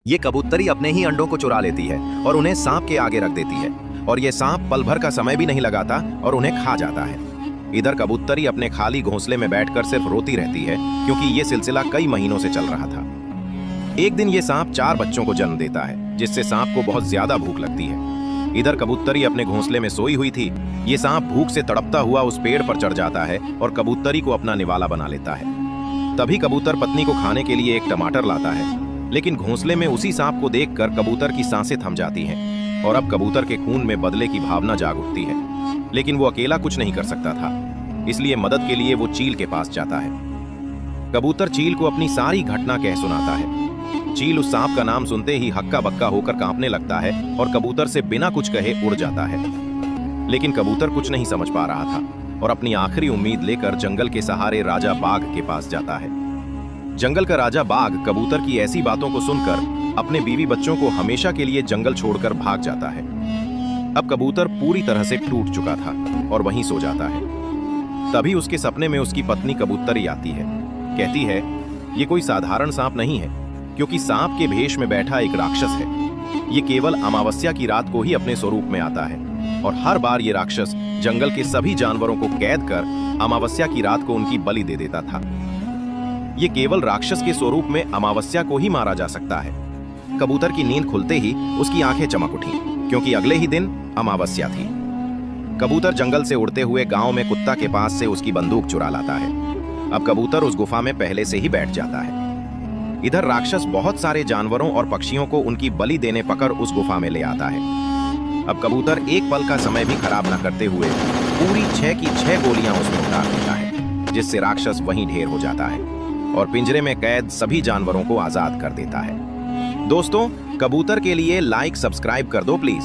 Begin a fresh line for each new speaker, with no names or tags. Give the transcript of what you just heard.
ये कबूतरी अपने ही अंडों को चुरा लेती है और उन्हें सांप के आगे रख देती है और ये सांप पल भर का समय भी नहीं लगाता और उन्हें खा जाता है। इधर कबूतरी अपने खाली घोंसले में बैठकर सिर्फ रोती रहती है क्योंकि ये सिलसिला कई महीनों से चल रहा था। एक दिन ये सांप 4 बच्चों को जन्म देता है, जिससे सांप को बहुत ज्यादा भूख लगती है। इधर कबूतरी अपने घोंसले में सोई हुई थी। ये सांप भूख से तड़पता हुआ उस पेड़ पर चढ़ जाता है और कबूतरी को अपना निवाला बना लेता है। तभी कबूतर पत्नी को खाने के लिए एक टमाटर लाता है, लेकिन घोंसले में उसी सांप को देखकर कबूतर की सांसें थम जाती हैं और अब कबूतर के खून में बदले की भावना जाग उठती है। लेकिन वो अकेला कुछ नहीं कर सकता था, इसलिए मदद के लिए वो चील के पास जाता है। कबूतर चील को अपनी सारी घटना कह सुनाता है। चील उस सांप का नाम सुनते ही हक्का बक्का होकर कांपने लगता है और कबूतर से बिना कुछ कहे उड़ जाता है। लेकिन कबूतर कुछ नहीं समझ पा रहा था और अपनी आखिरी उम्मीद लेकर जंगल के सहारे राजा बाघ के पास जाता है। जंगल का राजा बाघ कबूतर की ऐसी बातों को सुनकर अपने बीवी बच्चों को हमेशा के लिए जंगल छोड़कर भाग जाता है। अब कबूतर पूरी तरह से टूट चुका था और वहीं सो जाता है। तभी उसके सपने में उसकी पत्नी कबूतरी आती है। कहती है, ये कोई साधारण सांप नहीं है, क्योंकि सांप के भेष में बैठा एक राक्षस है। ये केवल अमावस्या की रात को ही अपने स्वरूप में आता है और हर बार ये राक्षस जंगल के सभी जानवरों को कैद कर अमावस्या की रात को उनकी बलि दे देता था। ये केवल राक्षस के स्वरूप में अमावस्या को ही मारा जा सकता है। कबूतर की नींद खुलते ही उसकी आंखें चमक उठी, क्योंकि अगले ही दिन अमावस्या थी। कबूतर जंगल से उड़ते हुए गांव में कुत्ता के पास से उसकी बंदूक चुरा लाता है। अब कबूतर उस गुफा में पहले से ही बैठ जाता है। इधर राक्षस बहुत सारे जानवरों और पक्षियों को उनकी बलि देने पकड़ उस गुफा में ले आता है। अब कबूतर एक पल का समय भी खराब न करते हुए पूरी 6 की 6 गोलियां उसमें उतार देता है, जिससे राक्षस वहीं ढेर हो जाता है और पिंजरे में कैद सभी जानवरों को आजाद कर देता है। दोस्तों, कबूतर के लिए लाइक सब्सक्राइब कर दो प्लीज।